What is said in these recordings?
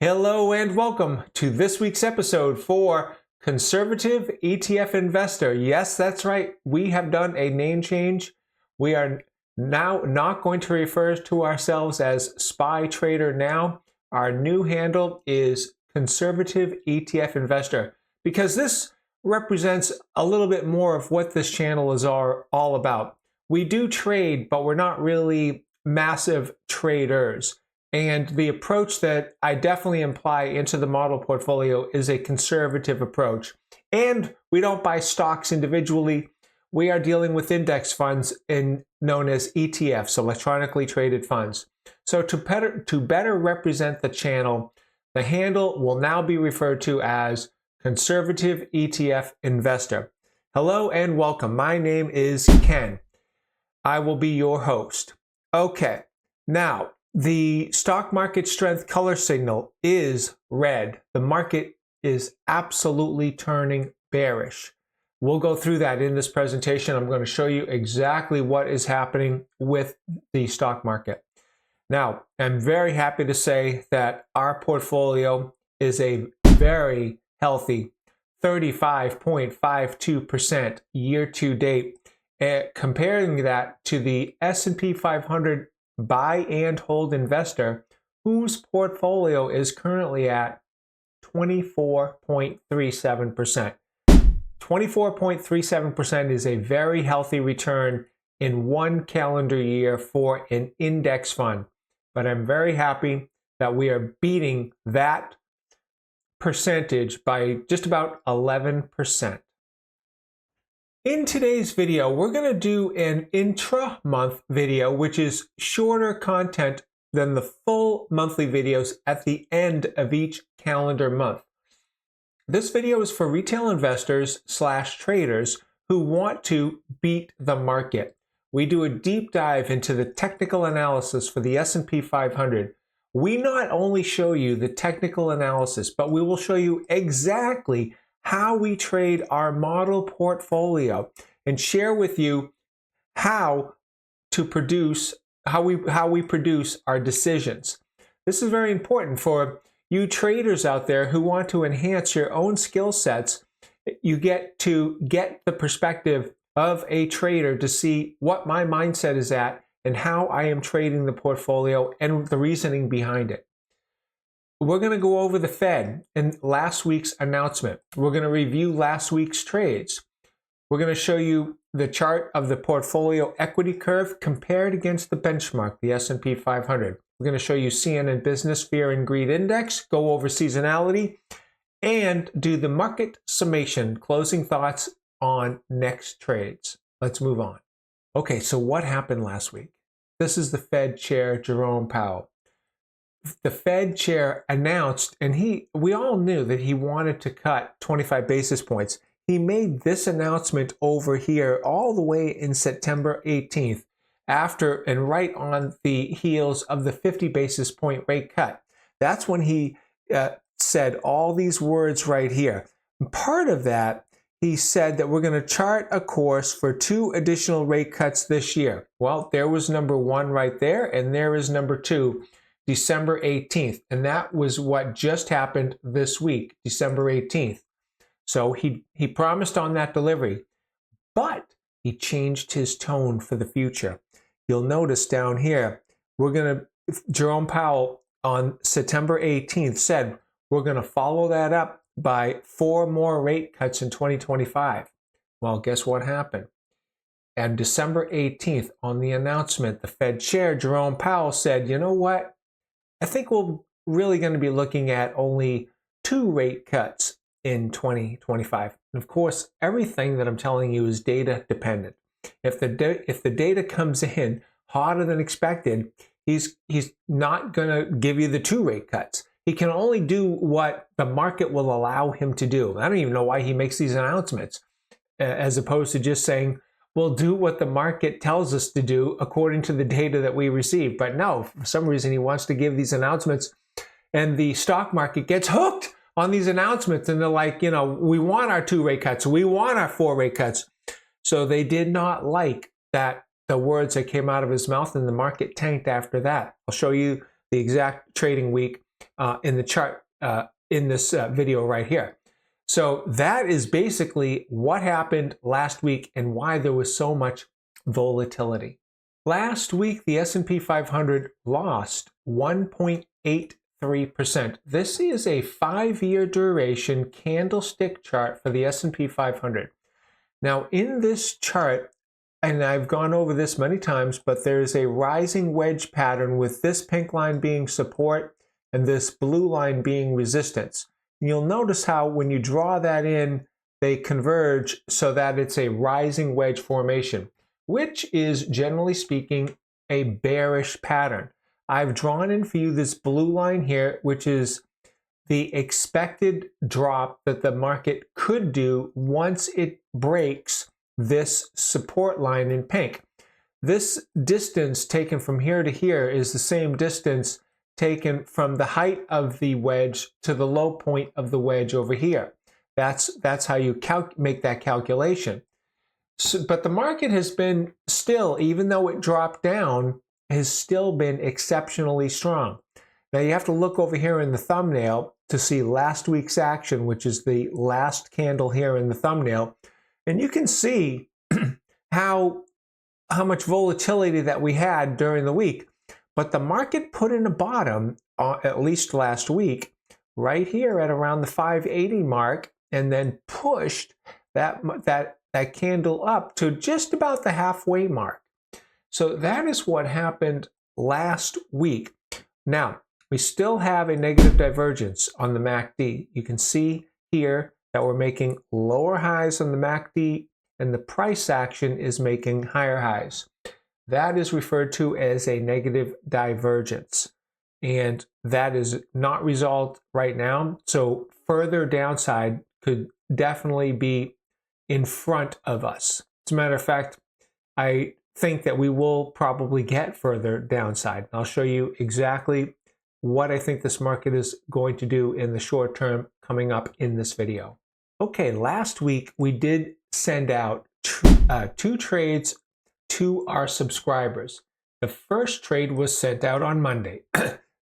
Hello and welcome to this week's episode for Conservative ETF Investor. Yes, that's right. We have done a name change. We are now not going to refer to ourselves as Spy Trader now. Our new handle is Conservative ETF Investor because this represents a little bit more of what this channel is all about. We do trade, but we're not really massive traders. And the approach that I definitely imply into the model portfolio is a conservative approach. And we don't buy stocks individually. We are dealing with index funds known as ETFs, electronically traded funds. So to better represent the channel, the handle will now be referred to as Conservative ETF Investor. Hello and welcome. My name is Ken. I will be your host. Okay, now, the stock market strength color signal is red. The market is absolutely turning bearish. We'll go through that in this presentation. I'm going to show you exactly what is happening with the stock market. Now, I'm very happy to say that our portfolio is a very healthy 35.52% year to date. Comparing that to the S&P 500 buy and hold investor, whose portfolio is currently at 24.37%. 24.37% is a very healthy return in one calendar year for an index fund. But I'm very happy that we are beating that percentage by just about 11%. In today's video, we're going to do an intra-month video, which is shorter content than the full monthly videos at the end of each calendar month. This video is for retail investors / traders who want to beat the market. We do a deep dive into the technical analysis for the S&P 500. We not only show you the technical analysis, but we will show you exactly how we trade our model portfolio and share with you how we produce our decisions. This is very important for you traders out there who want to enhance your own skill sets. You get to get the perspective of a trader to see what my mindset is at and how I am trading the portfolio and the reasoning behind it. We're going to go over the Fed and last week's announcement. We're going to review last week's trades. We're going to show you the chart of the portfolio equity curve compared against the benchmark, the S&P 500. We're going to show you CNN Business Fear and Greed Index, go over seasonality, and do the market summation, closing thoughts on next trades. Let's move on. Okay, so what happened last week? This is the Fed Chair, Jerome Powell. The Fed chair announced, and we all knew that he wanted to cut 25 basis points. He made this announcement over here all the way in September 18th, after and right on the heels of the 50 basis point rate cut. That's when he said all these words right here. Part of that, he said that we're going to chart a course for 2 additional rate cuts this year. Well, there was number 1 right there, and there is number 2. December 18th, and that was what just happened this week, December 18th. So he promised on that delivery, but he changed his tone for the future. You'll notice down here, Jerome Powell on September 18th said, we're going to follow that up by 4 more rate cuts in 2025. Well, guess what happened? And December 18th, on the announcement, the Fed chair, Jerome Powell, said, you know what? I think we're really going to be looking at only 2 rate cuts in 2025. And of course, everything that I'm telling you is data dependent. If the data comes in hotter than expected, he's not going to give you the 2 rate cuts. He can only do what the market will allow him to do. I don't even know why he makes these announcements, as opposed to just saying, we'll do what the market tells us to do according to the data that we receive. But no, for some reason he wants to give these announcements, and the stock market gets hooked on these announcements, and they're like, we want our 2 rate cuts, we want our 4 rate cuts. So they did not like that, the words that came out of his mouth, and the market tanked after that. I'll show you the exact trading week in the chart in this video right here. So that is basically what happened last week and why there was so much volatility. Last week, the S&P 500 lost 1.83%. This is a 5-year duration candlestick chart for the S&P 500. Now, in this chart, and I've gone over this many times, but there's a rising wedge pattern with this pink line being support and this blue line being resistance. You'll notice how when you draw that in, they converge so that it's a rising wedge formation, which is generally speaking a bearish pattern. I've drawn in for you this blue line here, which is the expected drop that the market could do once it breaks this support line in pink. This distance taken from here to here is the same distance taken from the height of the wedge to the low point of the wedge over here. That's how you make that calculation. So, but the market has been still, even though it dropped down, has still been exceptionally strong. Now you have to look over here in the thumbnail to see last week's action, which is the last candle here in the thumbnail. And you can see how much volatility that we had during the week. But the market put in a bottom, at least last week, right here at around the 580 mark, and then pushed that candle up to just about the halfway mark. So that is what happened last week. Now, we still have a negative divergence on the MACD. You can see here that we're making lower highs on the MACD, and the price action is making higher highs. That is referred to as a negative divergence, and that is not resolved right now. So further downside could definitely be in front of us. As a matter of fact, I think that we will probably get further downside. I'll show you exactly what I think this market is going to do in the short term coming up in this video. Okay, last week we did send out two trades to our subscribers. The first trade was sent out on Monday.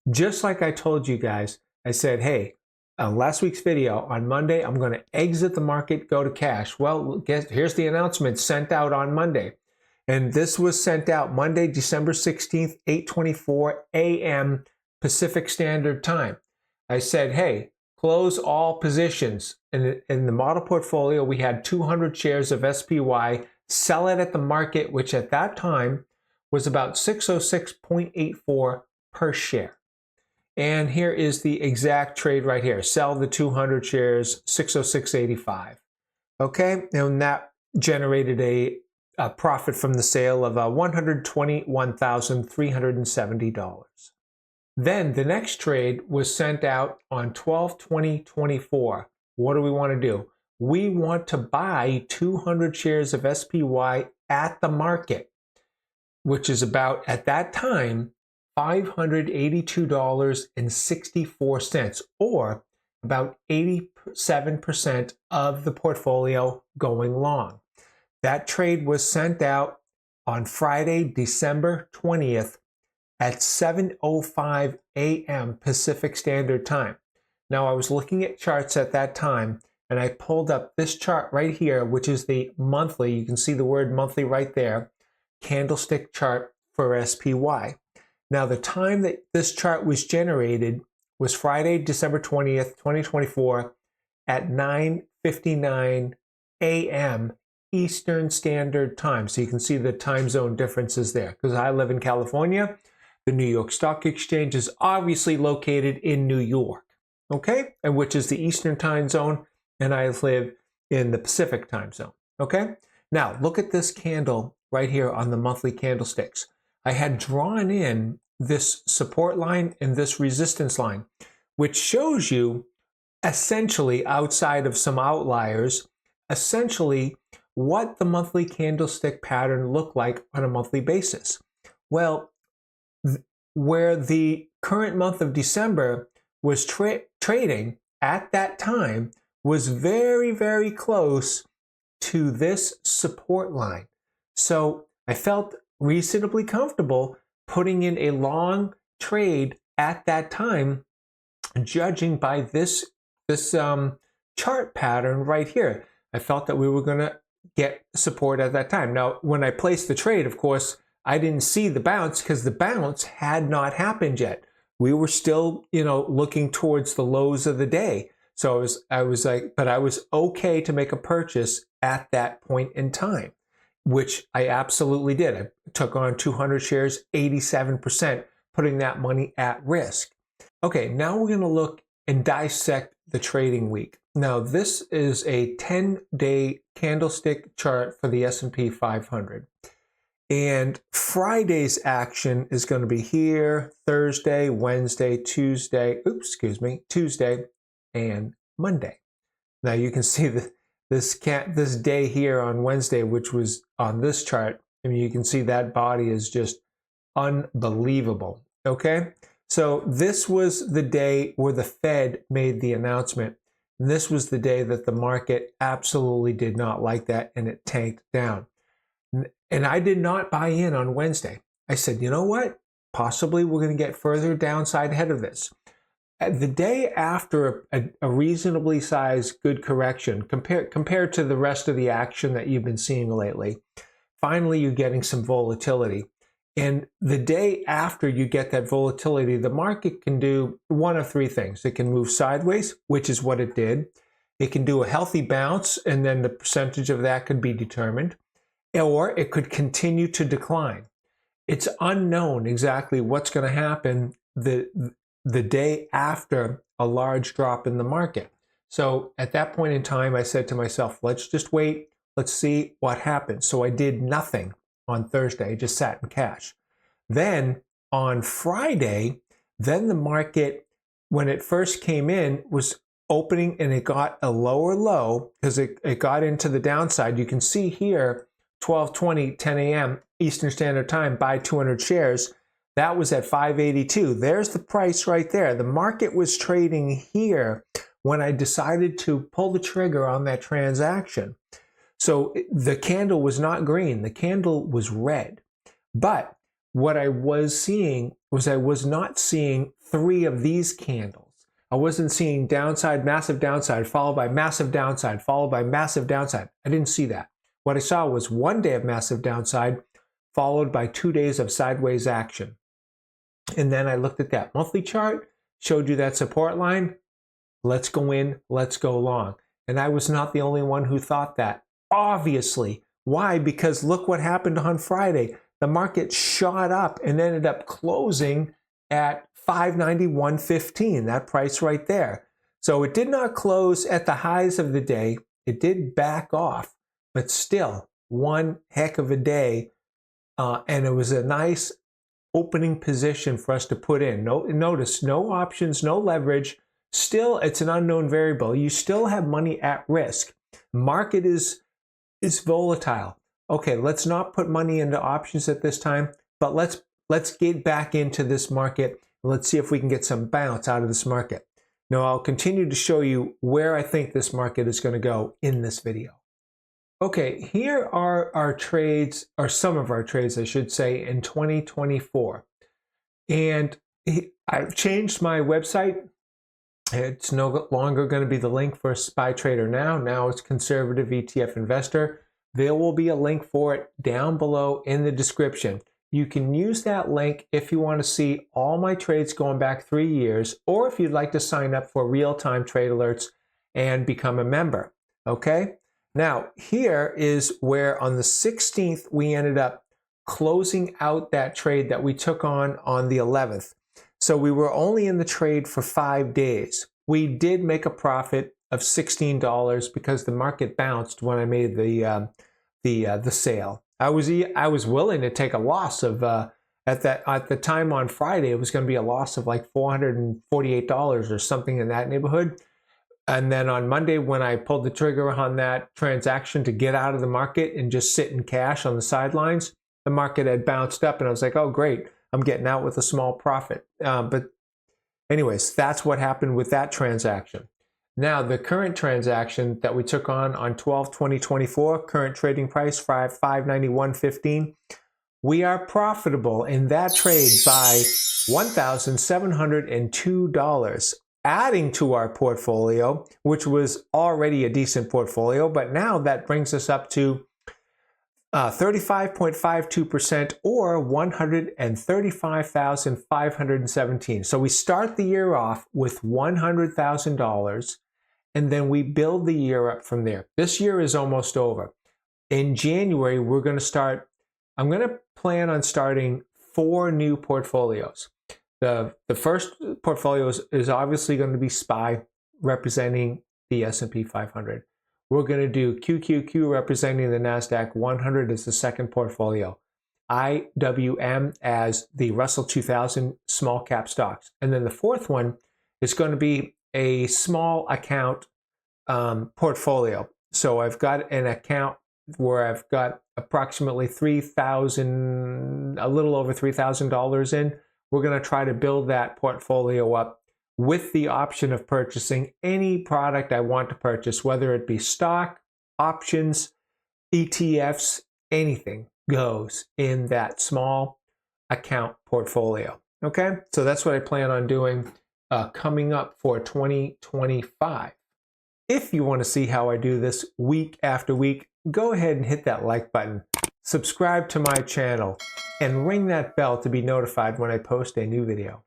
Just like I told you guys, I said, hey, last week's video, on Monday, I'm going to exit the market, go to cash. Well, here's the announcement sent out on Monday. And this was sent out Monday, December 16th, 8:24 a.m. Pacific Standard Time. I said, hey, close all positions. In the model portfolio, we had 200 shares of SPY. Sell it at the market, which at that time was about 606.84 per share. And here is the exact trade right here. Sell the 200 shares, 606.85. Okay, and that generated a profit from the sale of $121,370. Then the next trade was sent out on 12/20/24. What do we want to do? We want to buy 200 shares of SPY at the market, which is about, at that time, $582.64, or about 87% of the portfolio going long. That trade was sent out on Friday, December 20th at 7:05 a.m. Pacific Standard Time. Now, I was looking at charts at that time, and I pulled up this chart right here, which is the monthly. You can see the word monthly right there, candlestick chart for SPY. Now, the time that this chart was generated was Friday, December 20th, 2024 at 9:59 a.m. Eastern Standard Time. So you can see the time zone differences there. Because I live in California, the New York Stock Exchange is obviously located in New York, okay? And which is the Eastern time zone, and I live in the Pacific time zone, okay? Now, look at this candle right here on the monthly candlesticks. I had drawn in this support line and this resistance line, which shows you essentially, outside of some outliers, essentially what the monthly candlestick pattern looked like on a monthly basis. Well, where the current month of December was trading at that time was very, very close to this support line. So I felt reasonably comfortable putting in a long trade at that time judging by this chart pattern right here. I felt that we were going to get support at that time. Now, when I placed the trade, of course, I didn't see the bounce because the bounce had not happened yet. We were still, looking towards the lows of the day. So I was like, but I was okay to make a purchase at that point in time, which I absolutely did. I took on 200 shares, 87%, putting that money at risk. Okay, now we're going to look and dissect the trading week. Now, this is a 10-day candlestick chart for the S&P 500. And Friday's action is going to be here, Thursday, Wednesday, Tuesday, and Monday. Now you can see this day here on Wednesday, which was on this chart. I mean, you can see that body is just unbelievable. Okay, so this was the day where the Fed made the announcement. And this was the day that the market absolutely did not like that, and it tanked down. And I did not buy in on Wednesday. I said, you know what? Possibly we're going to get further downside ahead of this. The day after a reasonably sized good correction, compared to the rest of the action that you've been seeing lately, finally you're getting some volatility. And the day after you get that volatility, the market can do one of three things. It can move sideways, which is what it did. It can do a healthy bounce, and then the percentage of that could be determined. Or it could continue to decline. It's unknown exactly what's going to happen the day after a large drop in the market. So at that point in time, I said to myself, let's just wait. Let's see what happens. So I did nothing on Thursday. I just sat in cash. Then on Friday, then the market, when it first came in, was opening and it got a lower low because it got into the downside. You can see here, 12:20, 10 a.m. Eastern Standard Time, buy 200 shares. That was at 582. There's the price right there. The market was trading here when I decided to pull the trigger on that transaction. So the candle was not green. The candle was red. But what I was seeing was I was not seeing three of these candles. I wasn't seeing downside, massive downside, followed by massive downside, followed by massive downside. I didn't see that. What I saw was one day of massive downside, followed by 2 days of sideways action. And then I looked at that monthly chart, showed you that support line. Let's go in, let's go long. And I was not the only one who thought that. Obviously. Why? Because look what happened on Friday. The market shot up and ended up closing at 591.15, that price right there. So it did not close at the highs of the day. It did back off. But still, one heck of a day, and it was a nice opening position for us to put in. Notice, no options, no leverage. Still, it's an unknown variable. You still have money at risk. Market is volatile. Okay, let's not put money into options at this time, but let's get back into this market. Let's see if we can get some bounce out of this market. Now, I'll continue to show you where I think this market is going to go in this video. Okay, here are our trades, or some of our trades, I should say, in 2024. And I've changed my website. It's no longer going to be the link for Spy Trader now. Now it's Conservative ETF Investor. There will be a link for it down below in the description. You can use that link if you want to see all my trades going back 3 years, or if you'd like to sign up for real-time trade alerts and become a member. Okay? Now, here is where on the 16th, we ended up closing out that trade that we took on the 11th. So we were only in the trade for 5 days. We did make a profit of $16 because the market bounced when I made the sale. I was willing to take a loss of at the time on Friday. It was going to be a loss of like $448 or something in that neighborhood. And then on Monday, when I pulled the trigger on that transaction to get out of the market and just sit in cash on the sidelines, the market had bounced up, and I was like, "Oh, great! I'm getting out with a small profit." But anyways, that's what happened with that transaction. Now, the current transaction that we took on 12/20/24, current trading price $591.15. We are profitable in that trade by $1,702 adding to our portfolio, which was already a decent portfolio, but now that brings us up to 35.52% or 135,517. So we start the year off with $100,000 and then we build the year up from there. This year is almost over. In January, I'm going to plan on starting 4 new portfolios. The first portfolio is obviously going to be SPY, representing the S&P 500. We're going to do QQQ, representing the NASDAQ 100 as the second portfolio. IWM as the Russell 2000 small cap stocks. And then the fourth one is going to be a small account portfolio. So I've got an account where I've got approximately a little over $3,000 in. We're going to try to build that portfolio up with the option of purchasing any product I want to purchase, whether it be stock, options, ETFs, anything goes in that small account portfolio. Okay, so that's what I plan on doing coming up for 2025. If you want to see how I do this week after week, go ahead and hit that like button, subscribe to my channel, and ring that bell to be notified when I post a new video.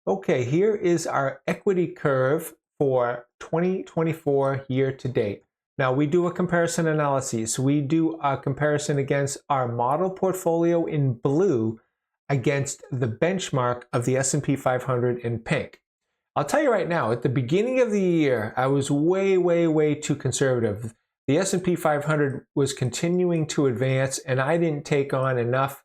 Okay, here is our equity curve for 2024 year to date. Now we do a comparison analysis. We do a comparison against our model portfolio in blue against the benchmark of the S&P 500 in pink. I'll tell you right now, at the beginning of the year, I was way too conservative. The S&P 500 was continuing to advance and I didn't take on enough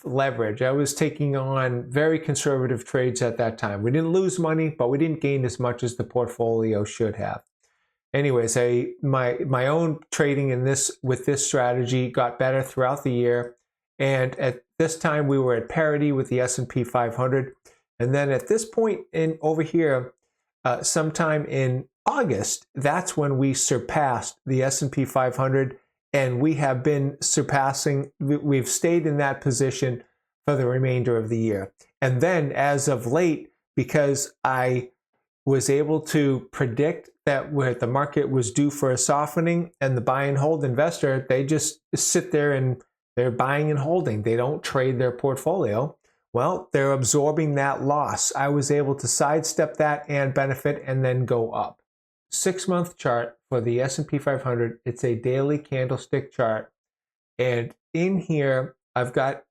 leverage. I was taking on very conservative trades at that time. We didn't lose money, but we didn't gain as much as the portfolio should have. Anyways, my own trading with this strategy got better throughout the year, and at this time we were at parity with the S&P 500. And then at this point over here, sometime in August, that's when we surpassed the S&P 500. And we have been we've stayed in that position for the remainder of the year. And then as of late, because I was able to predict that the market was due for a softening, and the buy and hold investor, they just sit there and they're buying and holding. They don't trade their portfolio. Well, they're absorbing that loss. I was able to sidestep that and benefit and then go up. 6-month chart for the S&P 500. It's a daily candlestick chart, and in here I've got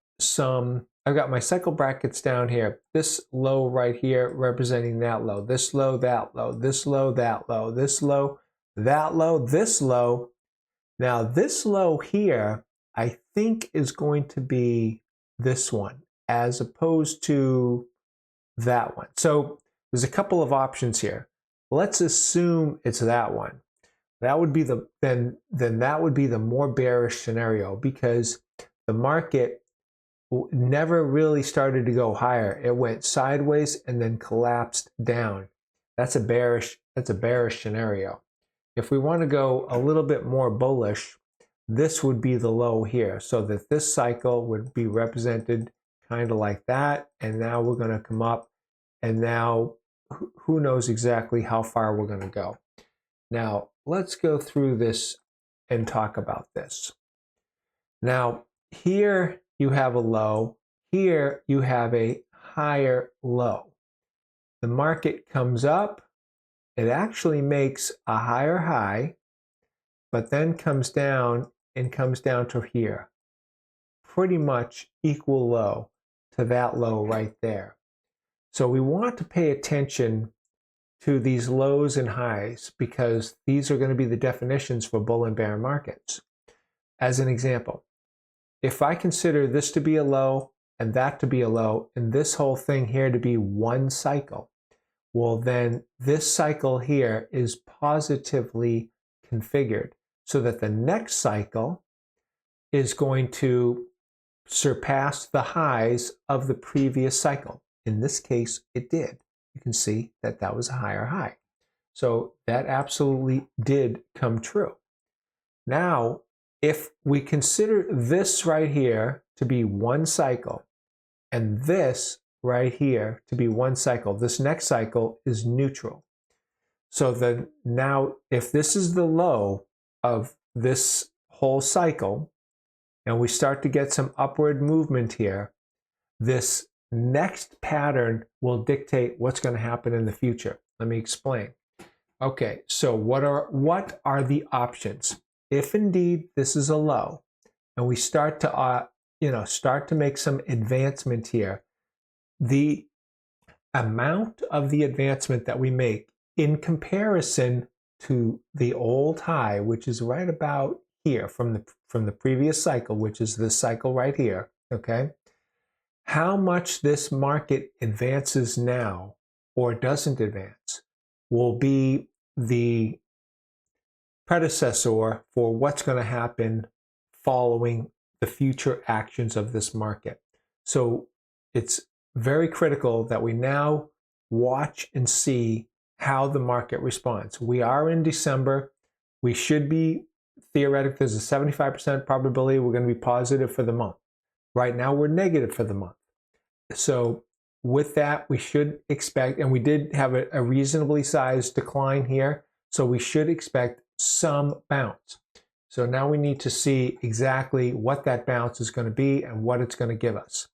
my cycle brackets down here. This low right here representing that low. This low, that low. This low, that low. This low, that low. This low. Now this low here, I think is going to be this one as opposed to that one. So there's a couple of options here. Let's assume it's that one. That would be then that would be the more bearish scenario, because the market never really started to go higher. It went sideways and then collapsed down. That's a bearish scenario. If we want to go a little bit more bullish, this would be the low here, so that this cycle would be represented kind of like that. And now we're going to come up, and now who knows exactly how far we're going to go. Now, let's go through this and talk about this. Now, here you have a low. Here you have a higher low. The market comes up. It actually makes a higher high, but then comes down and comes down to here. Pretty much equal low to that low right there. So we want to pay attention to these lows and highs, because these are going to be the definitions for bull and bear markets. As an example, if I consider this to be a low and that to be a low, and this whole thing here to be one cycle, well then this cycle here is positively configured so that the next cycle is going to surpass the highs of the previous cycle. In this case, it did. You can see that that was a higher high. So that absolutely did come true. Now, if we consider this right here to be one cycle, and this right here to be one cycle. This next cycle is neutral. So now if this is the low of this whole cycle, and we start to get some upward movement here, this next pattern will dictate what's going to happen in the future. Let me explain. Okay, so what are the options? If indeed this is a low, and we start to make some advancement here, the amount of the advancement that we make in comparison to the old high, which is right about here from the previous cycle, which is this cycle right here, okay? How much this market advances now or doesn't advance will be the predecessor for what's going to happen following the future actions of this market. So it's very critical that we now watch and see how the market responds. We are in December. We should be, theoretically, there's a 75% probability we're going to be positive for the month. Right now, we're negative for the month. So with that, we should expect, and we did have a reasonably sized decline here, so we should expect some bounce. So now we need to see exactly what that bounce is going to be and what it's going to give us.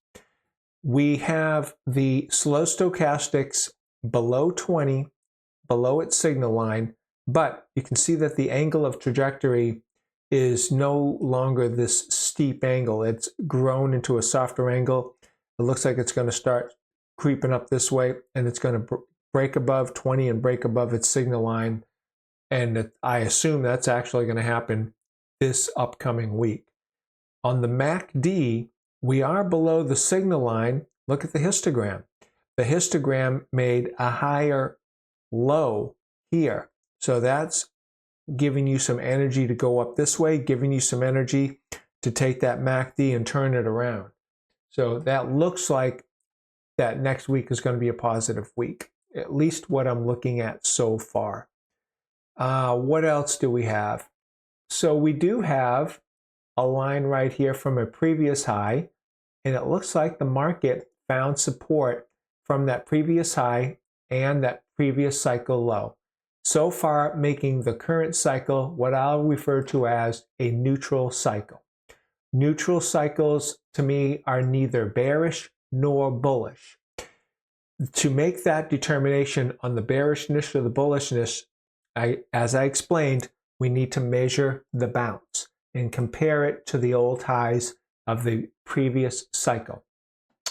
We have the slow stochastics below 20, below its signal line, but you can see that the angle of trajectory is no longer this steep angle. It's grown into a softer angle. It looks like it's going to start creeping up this way, and it's going to break above 20 and break above its signal line. And I assume that's actually going to happen this upcoming week. On the MACD, we are below the signal line. Look at the histogram. The histogram made a higher low here. So that's giving you some energy to go up this way, giving you some energy to take that MACD and turn it around. So that looks like that next week is going to be a positive week, at least what I'm looking at so far. What else do we have? So we do have a line right here from a previous high, and it looks like the market found support from that previous high and that previous cycle low. So far, making the current cycle what I'll refer to as a neutral cycle. Neutral cycles, to me, are neither bearish nor bullish. To make that determination on the bearishness or the bullishness, as I explained, we need to measure the bounce and compare it to the old highs of the previous cycle.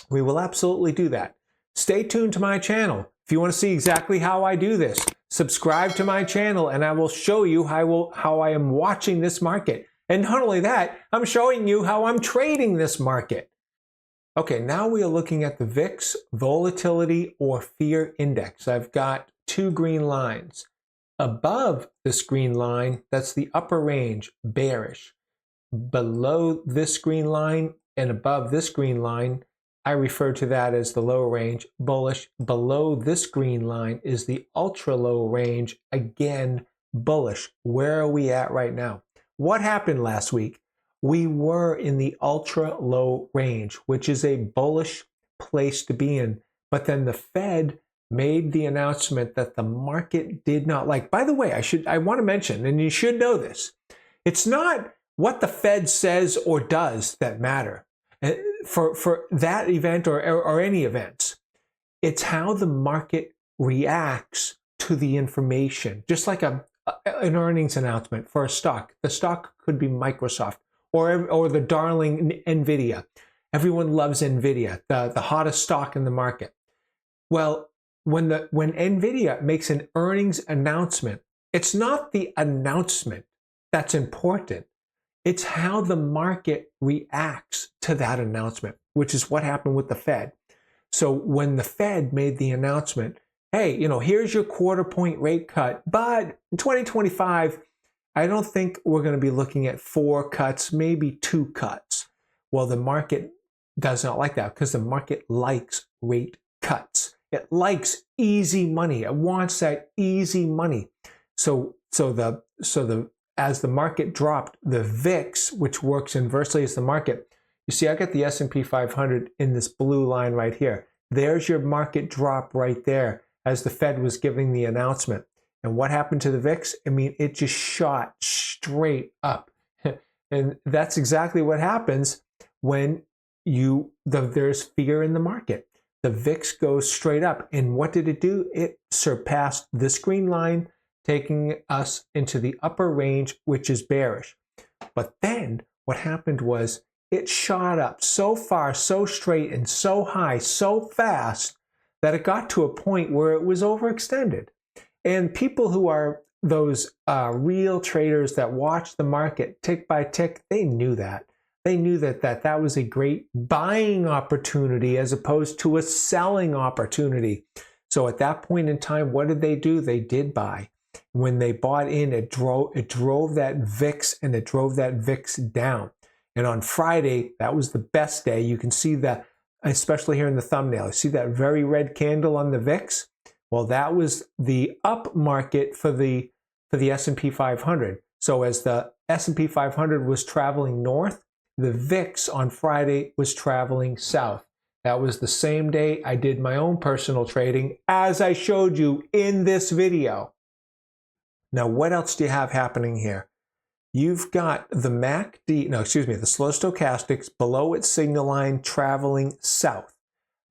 We will absolutely do that. Stay tuned to my channel. If you want to see exactly how I do this, subscribe to my channel and I will show you how I am watching this market. And not only that, I'm showing you how I'm trading this market. Okay, now we are looking at the VIX Volatility or Fear Index. I've got two green lines. Above this green line, that's the upper range, bearish. Below this green line and above this green line, I refer to that as the lower range, bullish. Below this green line is the ultra low range, again, bullish. Where are we at right now? What happened last week? We were in the ultra low range, which is a bullish place to be in. But then the Fed made the announcement that the market did not like. By the way, I want to mention, and you should know this, it's not what the Fed says or does that matter for that event or any events. It's how the market reacts to the information. Just like an earnings announcement for a stock. The stock could be Microsoft or the darling NVIDIA. Everyone loves NVIDIA, the hottest stock in the market. Well, when NVIDIA makes an earnings announcement, it's not the announcement that's important. It's how the market reacts to that announcement, which is what happened with the Fed. So when the Fed made the announcement, hey, here's your quarter point rate cut, but in 2025, I don't think we're going to be looking at 4 cuts, maybe 2 cuts. Well, the market does not like that because the market likes rate cuts. It likes easy money. It wants that easy money. So as the market dropped, the VIX, which works inversely as the market, you see, I got the S&P 500 in this blue line right here. There's your market drop right there as the Fed was giving the announcement. And what happened to the VIX? I mean, it just shot straight up. And that's exactly what happens when there's fear in the market. The VIX goes straight up. And what did it do? It surpassed this green line, taking us into the upper range, which is bearish. But then what happened was it shot up so far, so straight, and so high, so fast that it got to a point where it was overextended. And people who are those real traders that watch the market tick by tick, they knew that. They knew that was a great buying opportunity as opposed to a selling opportunity. So at that point in time, what did they do? They did buy. When they bought in, it drove that VIX, and it drove that VIX down. And on Friday, that was the best day. You can see that, especially here in the thumbnail. You see that very red candle on the VIX? Well, that was the up market for the S&P 500. So as the S&P 500 was traveling north, the VIX on Friday was traveling south. That was the same day I did my own personal trading, as I showed you in this video. Now, what else do you have happening here? You've got the the slow stochastics below its signal line traveling south.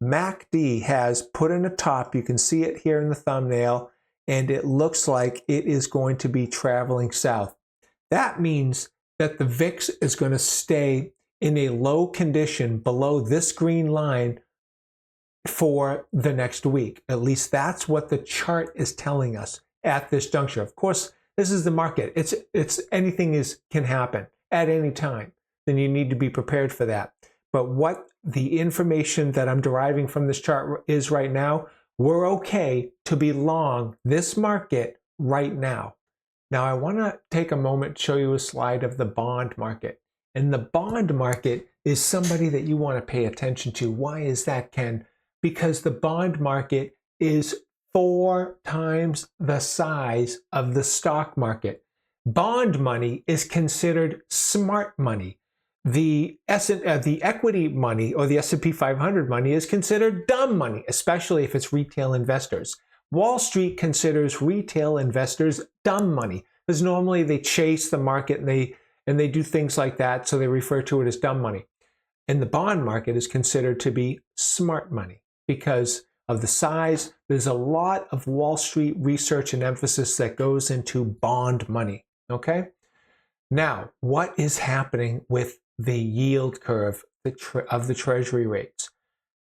MACD has put in a top. You can see it here in the thumbnail, and it looks like it is going to be traveling south. That means that the VIX is going to stay in a low condition below this green line for the next week. At least that's what the chart is telling us at this juncture. Of course, this is the market. It's anything can happen at any time. Then you need to be prepared for that. But what the information that I'm deriving from this chart is right now, we're okay to be long this market right now. Now, I want to take a moment to show you a slide of the bond market. And the bond market is somebody that you want to pay attention to. Why is that, Ken? Because the bond market is 4 times the size of the stock market. Bond money is considered smart money. The equity money, or the S&P 500 money, is considered dumb money, especially if it's retail investors. Wall Street considers retail investors dumb money, because normally they chase the market and they do things like that, so they refer to it as dumb money. And the bond market is considered to be smart money because of the size. There's a lot of Wall Street research and emphasis that goes into bond money, okay? Now, what is happening with the yield curve of the Treasury rates?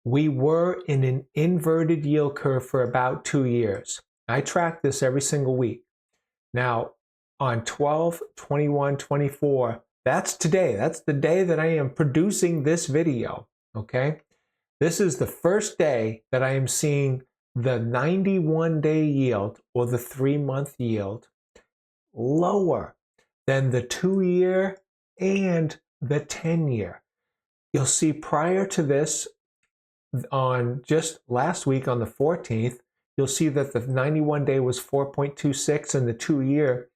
We were in an inverted yield curve for about 2 years. I track this every single week. Now, on 12, 21, 24, that's today. That's the day that I am producing this video, okay? This is the first day that I am seeing the 91-day yield, or the 3-month yield, lower than the 2-year and the 10-year. You'll see prior to this, on just last week on the 14th, you'll see that the 91-day was 4.26 and the 2-year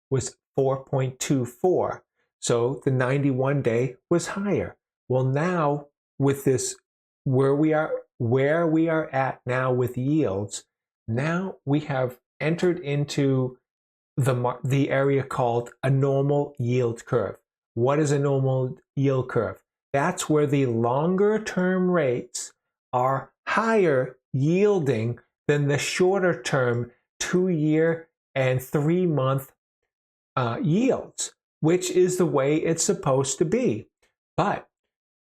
was 4.24. So the 91-day was higher. Well, now with this, where we are at now with yields, now we have entered into the area called a normal yield curve. What is a normal yield curve? That's where the longer term rates are higher yielding than the shorter term 2-year and 3-month yields, which is the way it's supposed to be. But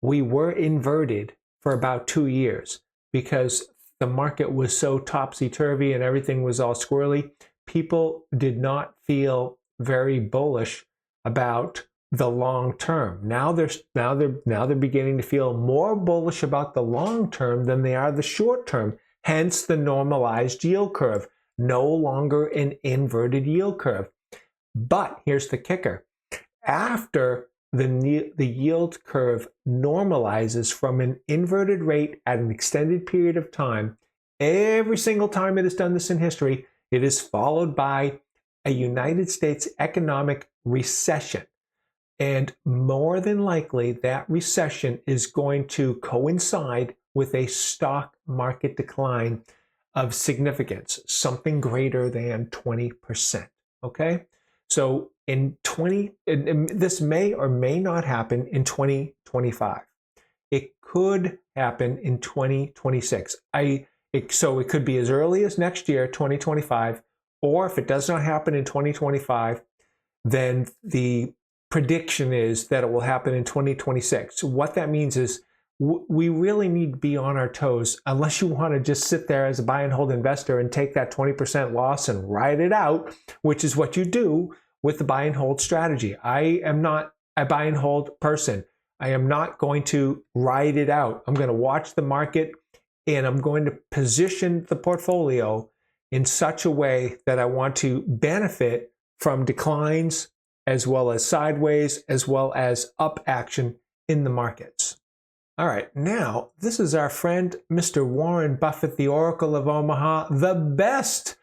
we were inverted for about 2 years because the market was so topsy-turvy and everything was all squirrely. People did not feel very bullish about the long term. Now they're beginning to feel more bullish about the long term than they are the short term. Hence the normalized yield curve, no longer an inverted yield curve. But here's the kicker. After the yield curve normalizes from an inverted rate at an extended period of time, every single time it has done this in history, it is followed by a United States economic recession. And more than likely, that recession is going to coincide with a stock market decline of significance, something greater than 20%. Okay? So this may or may not happen in 2025. It could happen in 2026. So it could be as early as next year, 2025, or if it does not happen in 2025, then the prediction is that it will happen in 2026. What that means is we really need to be on our toes, unless you want to just sit there as a buy and hold investor and take that 20% loss and ride it out, which is what you do with the buy and hold strategy. I am not a buy and hold person. I am not going to ride it out. I'm going to watch the market and I'm going to position the portfolio in such a way that I want to benefit from declines as well as sideways, as well as up action in the markets. All right, now this is our friend, Mr. Warren Buffett, the Oracle of Omaha, the best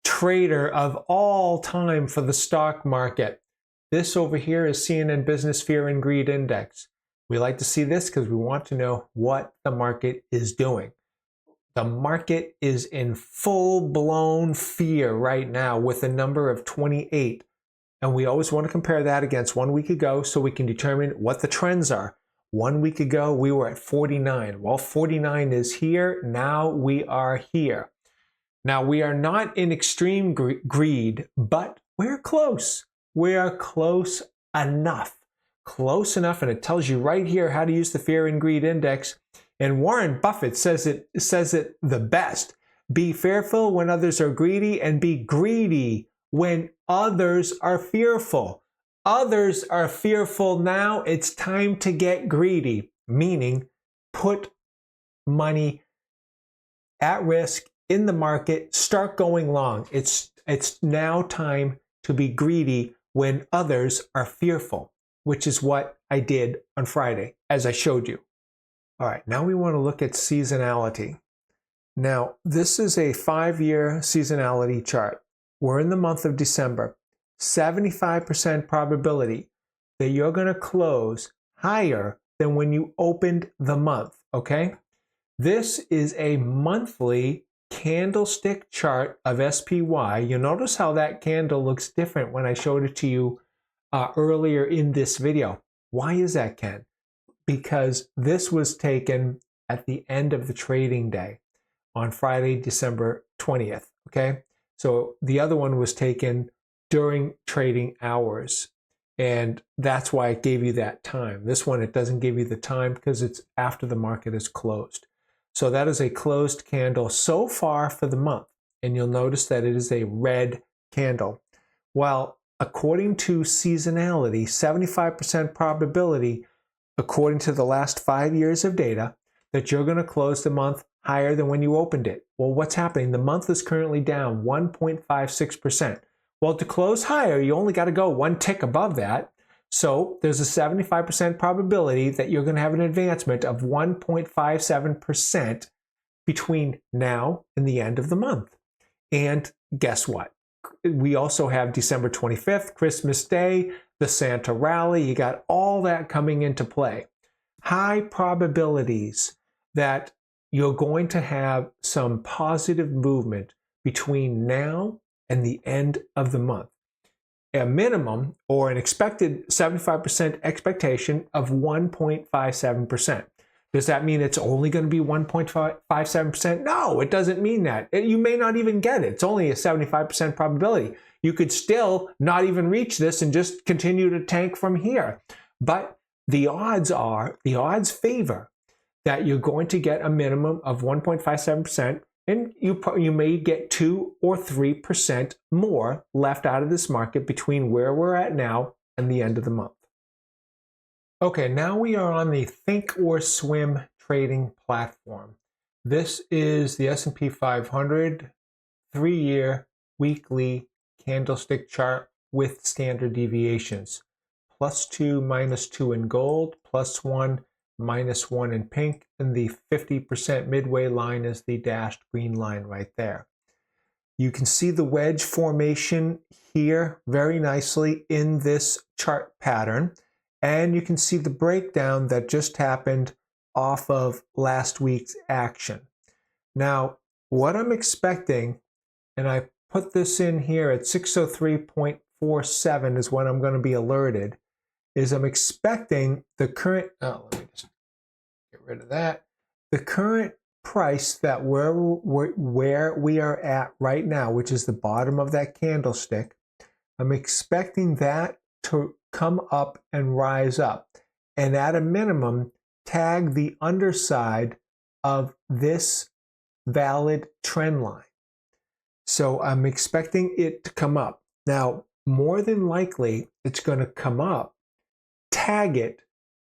trader of all time for the stock market. This over here is CNN Business Fear and Greed Index. We like to see this because we want to know what the market is doing. The market is in full-blown fear right now with a number of 28. And we always want to compare that against 1 week ago so we can determine what the trends are. 1 week ago, we were at 49. Well, 49 is here. Now we are here. Now, we are not in extreme greed, but we're close. We are close enough. Close enough, and it tells you right here how to use the Fear and Greed Index. And Warren Buffett says it the best. Be fearful when others are greedy, and be greedy when others are fearful. Others are fearful now. It's time to get greedy, meaning put money at risk in the market, start going long. It's now time to be greedy when others are fearful, which is what I did on Friday, as I showed you. All right, now we want to look at seasonality. Now, this is a 5-year seasonality chart. We're in the month of December. 75% probability that you're going to close higher than when you opened the month, okay? This is a monthly candlestick chart of SPY. You'll notice how that candle looks different when I showed it to you earlier in this video. Why is that, Ken? Because this was taken at the end of the trading day on Friday, December 20th, okay? So the other one was taken during trading hours, and that's why it gave you that time. This one, it doesn't give you the time because it's after the market is closed. So that is a closed candle so far for the month, and you'll notice that it is a red candle. Well, according to seasonality, 75% probability, according to the last 5 years of data, that you're going to close the month higher than when you opened it. Well, what's happening? The month is currently down 1.56%. Well, to close higher, you only got to go one tick above that. So there's a 75% probability that you're going to have an advancement of 1.57% between now and the end of the month. And guess what? We also have December 25th, Christmas Day, the Santa Rally. You got all that coming into play. High probabilities that you're going to have some positive movement between now and the end of the month. A minimum or an expected 75% expectation of 1.57%. Does that mean it's only going to be 1.57%? No, it doesn't mean that. You may not even get it. It's only a 75% probability. You could still not even reach this and just continue to tank from here. But the odds favor that you're going to get a minimum of 1.57%. And you may get 2 or 3% more left out of this market between where we're at now and the end of the month. Okay, now we are on the Think or Swim trading platform. This is the S&P 500 3-year weekly candlestick chart with standard deviations. +2, -2 in gold, +1, -1 in pink, and the 50% midway line is the dashed green line right there. You can see the wedge formation here very nicely in this chart pattern, and you can see the breakdown that just happened off of last week's action. Now, what I'm expecting, and I put this in here at 603.47 is when I'm going to be alerted, is I'm expecting the current, let me just get rid of that. The current price that where we are at right now, which is the bottom of that candlestick, I'm expecting that to come up and rise up. And at a minimum, tag the underside of this valid trend line. So I'm expecting it to come up. Now, more than likely, it's going to come up, tag it,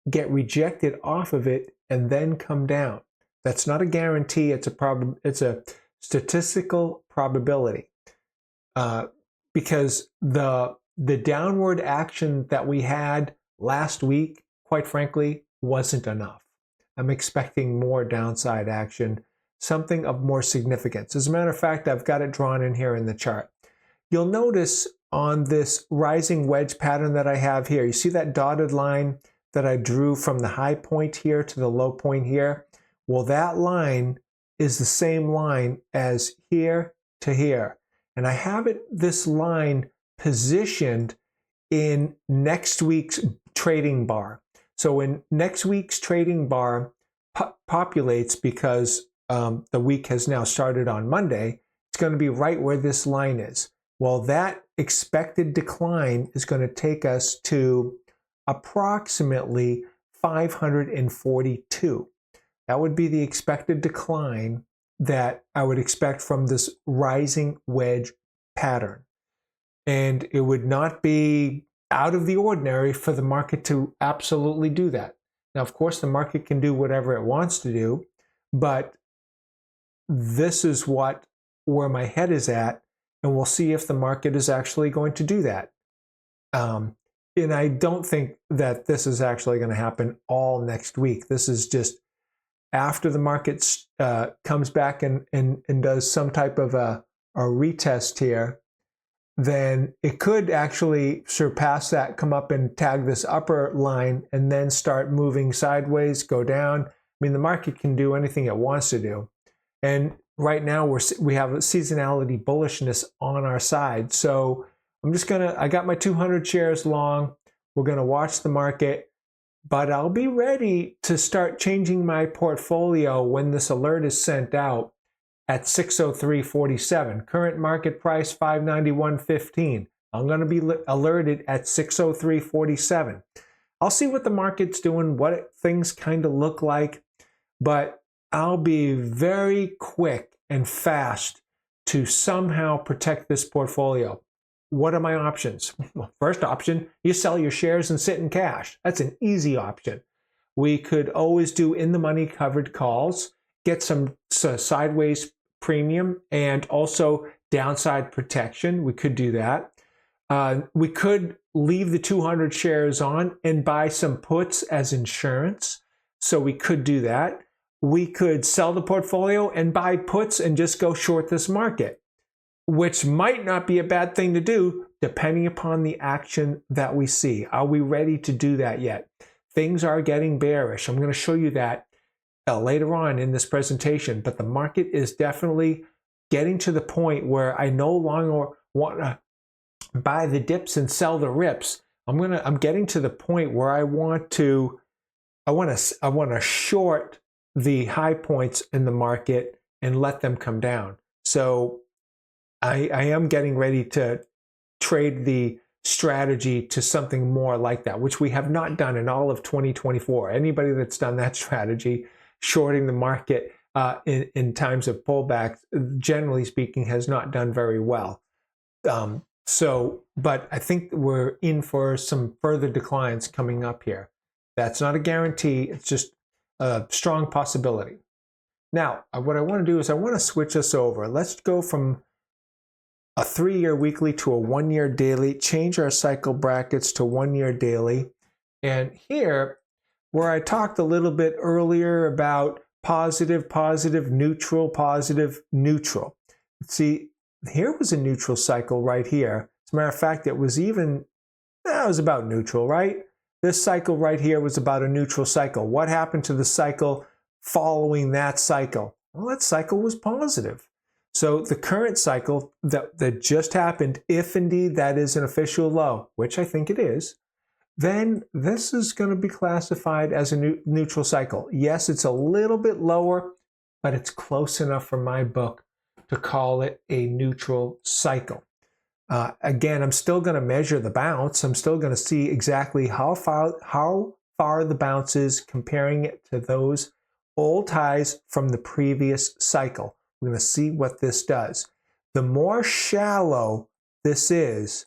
get rejected off of it, and then come down. That's not a guarantee. It's a statistical probability, because the downward action that we had last week, quite frankly, wasn't enough. I'm expecting more downside action, something of more significance. As a matter of fact, I've got it drawn in here in the chart. You'll notice on this rising wedge pattern that I have here, you see that dotted line that I drew from the high point here to the low point here? Well, that line is the same line as here to here. And I have this line positioned in next week's trading bar. So when next week's trading bar populates, because the week has now started on Monday, it's going to be right where this line is. Well, that expected decline is going to take us to approximately 542. That would be the expected decline that I would expect from this rising wedge pattern. And it would not be out of the ordinary for the market to absolutely do that. Now, of course, the market can do whatever it wants to do, but this is where my head is at, and we'll see if the market is actually going to do that. And I don't think that this is actually going to happen all next week. This is just after the market comes back and does some type of a retest here, then it could actually surpass that, come up and tag this upper line, and then start moving sideways, go down. I mean, the market can do anything it wants to do. And right now we have a seasonality bullishness on our side. So I got my 200 shares long. We're going to watch the market, but I'll be ready to start changing my portfolio when this alert is sent out at 603.47. Current market price 591.15. I'm going to be alerted at 603.47. I'll see what the market's doing, what things kind of look like, but I'll be very quick and fast to somehow protect this portfolio. What are my options? Well, first option, you sell your shares and sit in cash. That's an easy option. We could always do in-the-money covered calls, get some sideways premium and also downside protection. We could do that. We could leave the 200 shares on and buy some puts as insurance. So we could do that. We could sell the portfolio and buy puts and just go short this market, which might not be a bad thing to do depending upon the action that we see. Are we ready to do that yet? Things are getting bearish. I'm going to show you that later on in this presentation, but the market is definitely getting to the point where I no longer want to buy the dips and sell the rips. I'm getting to the point where I want to short the high points in the market and let them come down. So I am getting ready to trade the strategy to something more like that, which we have not done in all of 2024. Anybody that's done that strategy, shorting the market in times of pullbacks, generally speaking, has not done very well. But I think we're in for some further declines coming up here. That's not a guarantee. It's just a strong possibility. Now, what I want to do is I want to switch us over. Let's go from a 3-year weekly to a 1-year daily, change our cycle brackets to 1-year daily. And here, where I talked a little bit earlier about positive, positive, neutral, positive, neutral. See, here was a neutral cycle right here. As a matter of fact, it was about neutral, right? this cycle right here was about a neutral cycle. What happened to the cycle following that cycle? Well, that cycle was positive. So the current cycle that just happened, if indeed that is an official low, which I think it is, then this is going to be classified as a neutral cycle. Yes, it's a little bit lower, but it's close enough for my book to call it a neutral cycle. Again, I'm still going to measure the bounce. I'm still going to see exactly how far the bounce is, comparing it to those old highs from the previous cycle. We're going to see what this does. The more shallow this is,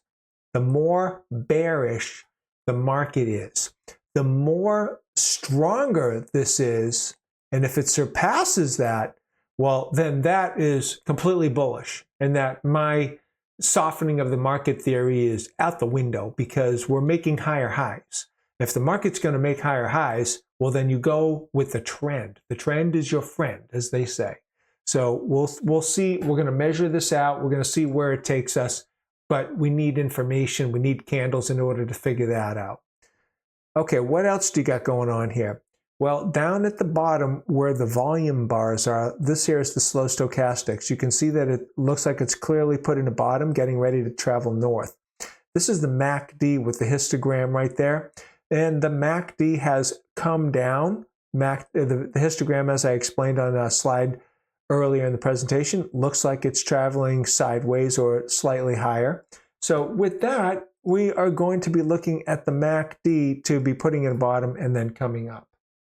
the more bearish the market is. The more stronger this is, and if it surpasses that, well, then that is completely bullish, and that my softening of the market theory is out the window, because we're making higher highs. If the market's going to make higher highs, well, then you go with the trend. The trend is your friend, as they say. So we'll see. We're going to measure this out. We're going to see where it takes us, but we need information. We need candles in order to figure that out. Okay, what else do you got going on here? Well, down at the bottom where the volume bars are, this here is the slow stochastics. You can see that it looks like it's clearly put in the bottom, getting ready to travel north. This is the MACD with the histogram right there. And the MACD has come down. The histogram, as I explained on a slide earlier in the presentation, looks like it's traveling sideways or slightly higher. So with that, we are going to be looking at the MACD to be putting in the bottom and then coming up.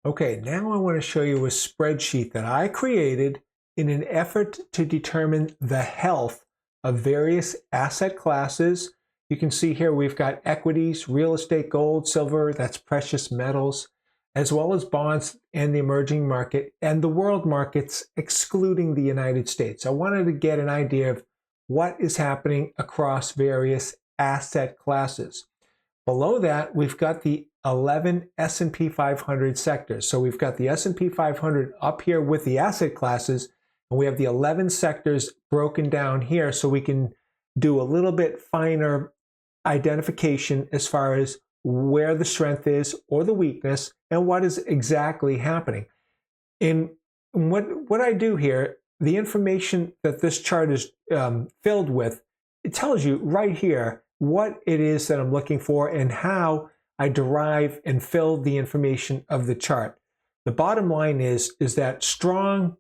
Okay, now I want to show you a spreadsheet that I created in an effort to determine the health of various asset classes. You can see here we've got equities, real estate, gold, silver, that's precious metals, as well as bonds and the emerging market and the world markets, excluding the United States. I wanted to get an idea of what is happening across various asset classes. Below that, we've got the 11 S&P 500 sectors. So we've got the S&P 500 up here with the asset classes, and we have the 11 sectors broken down here so we can do a little bit finer identification as far as where the strength is or the weakness and what is exactly happening. And what I do here, the information that this chart is filled with, it tells you right here what it is that I'm looking for and how I derive and fill the information of the chart. The bottom line is that strong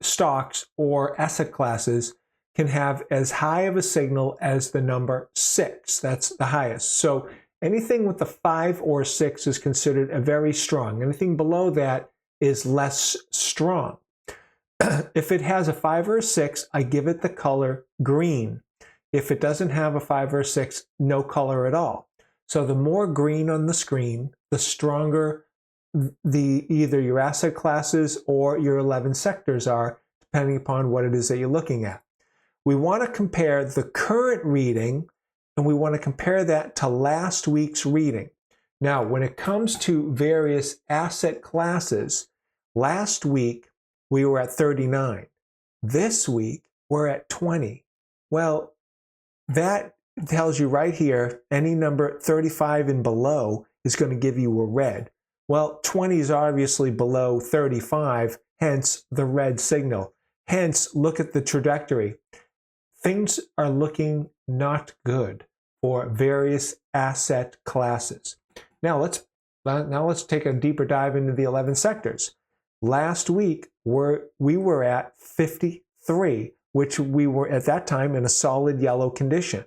stocks or asset classes can have as high of a signal as the number 6. That's the highest. So anything with the 5 or 6 is considered a very strong. Anything below that is less strong. If it has a 5 or a 6, I give it the color green. If it doesn't have a 5 or 6, no color at all. So the more green on the screen, the stronger either your asset classes or your 11 sectors are, depending upon what it is that you're looking at. We want to compare the current reading, and we want to compare that to last week's reading. Now, when it comes to various asset classes, last week we were at 39. This week we're at 20. Well, that tells you right here, any number 35 and below is going to give you a red. Well, 20 is obviously below 35, hence the red signal. Hence, look at the trajectory. Things are looking not good for various asset classes. Now let's take a deeper dive into the 11 sectors. Last week, we were at 53, which we were at that time in a solid yellow condition.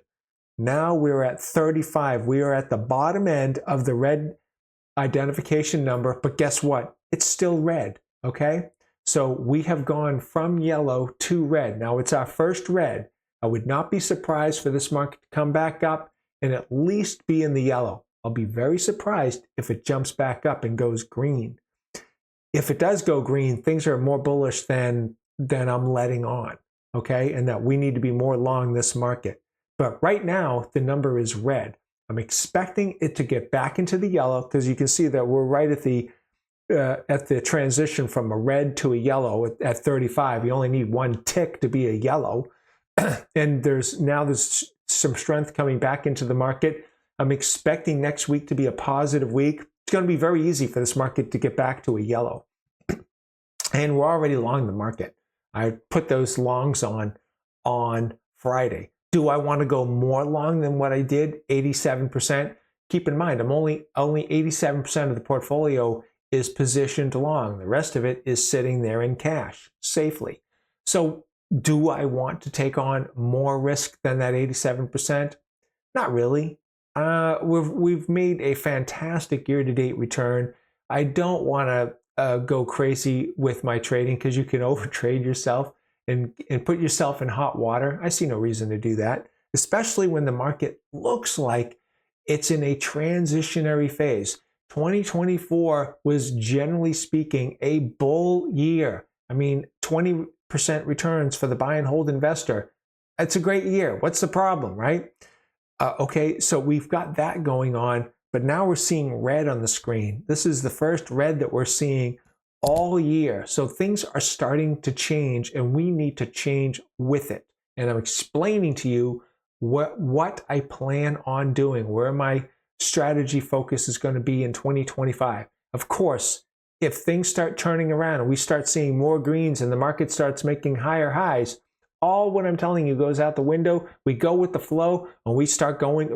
Now we're at 35. We are at the bottom end of the red identification number, but guess what? It's still red, okay? So we have gone from yellow to red. Now it's our first red. I would not be surprised for this market to come back up and at least be in the yellow. I'll be very surprised if it jumps back up and goes green. If it does go green, things are more bullish than I'm letting on, okay? And that we need to be more long this market. But right now, the number is red. I'm expecting it to get back into the yellow because you can see that we're right at the transition from a red to a yellow at 35. You only need one tick to be a yellow. And there's some strength coming back into the market. I'm expecting next week to be a positive week. It's going to be very easy for this market to get back to a yellow. And we're already long the market. I put those longs on Friday. Do I want to go more long than what I did? 87%. Keep in mind, I'm only 87% of the portfolio is positioned long. The rest of it is sitting there in cash safely. So do I want to take on more risk than that 87%? Not really. We've made a fantastic year-to-date return. I don't want to go crazy with my trading because you can overtrade yourself and put yourself in hot water. I see no reason to do that, especially when the market looks like it's in a transitionary phase. 2024 was, generally speaking, a bull year. I mean, 20% returns for the buy and hold investor. It's a great year. What's the problem, right? Okay, so we've got that going on, but now we're seeing red on the screen. This is the first red that we're seeing all year. So things are starting to change, and we need to change with it. And I'm explaining to you what I plan on doing, where my strategy focus is going to be in 2025. Of course, if things start turning around and we start seeing more greens and the market starts making higher highs, all what I'm telling you goes out the window. We go with the flow and we start going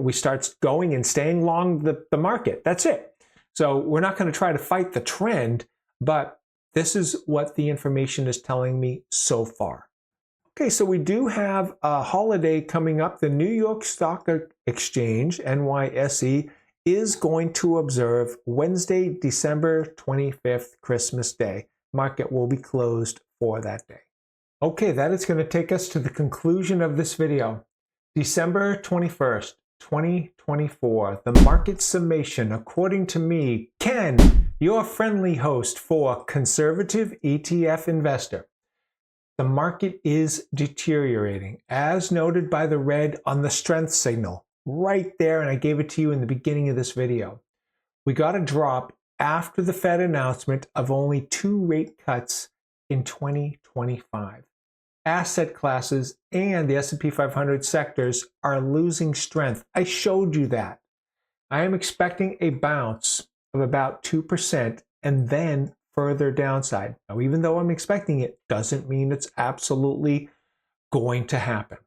and staying long the market. That's it. So we're not going to try to fight the trend, but this is what the information is telling me so far. Okay, so we do have a holiday coming up. The New York Stock Exchange, NYSE, is going to observe Wednesday, December 25th, Christmas Day. Market will be closed for that day. Okay, that is going to take us to the conclusion of this video. December 21st, 2024, the market summation, according to me, Ken, your friendly host for Conservative ETF Investor. The market is deteriorating, as noted by the red on the strength signal, right there, and I gave it to you in the beginning of this video. We got a drop after the Fed announcement of only 2 rate cuts in 2025. Asset classes and the S&P 500 sectors are losing strength. I showed you that. I am expecting a bounce of about 2% and then further downside. Now, even though I'm expecting it, doesn't mean it's absolutely going to happen.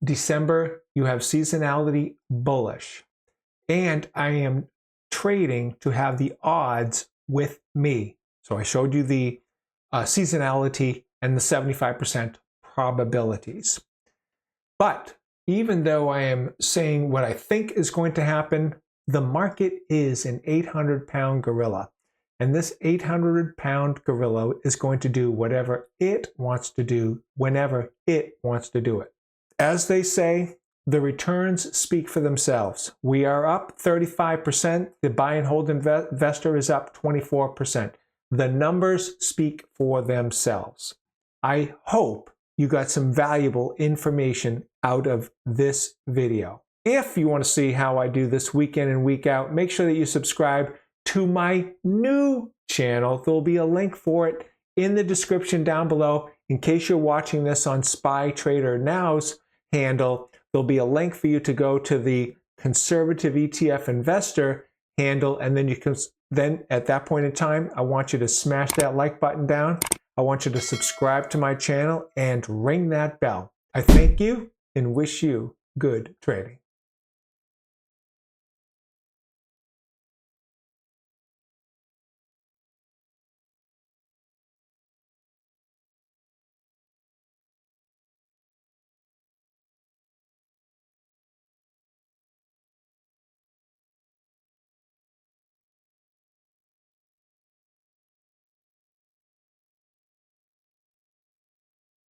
December, you have seasonality bullish, and I am trading to have the odds with me. So I showed you the seasonality and the 75% probabilities. But even though I am saying what I think is going to happen, the market is an 800-pound gorilla. And this 800-pound gorilla is going to do whatever it wants to do whenever it wants to do it. As they say, the returns speak for themselves. We are up 35%. The buy and hold investor is up 24%. The numbers speak for themselves. I hope you got some valuable information out of this video. If you want to see how I do this week in and week out, make sure that you subscribe to my new channel. There'll be a link for it in the description down below. In case you're watching this on Spy Trader Now's handle, there'll be a link for you to go to the Conservative ETF Investor handle, and then at that point in time, I want you to smash that like button down. I want you to subscribe to my channel and ring that bell. I thank you and wish you good trading.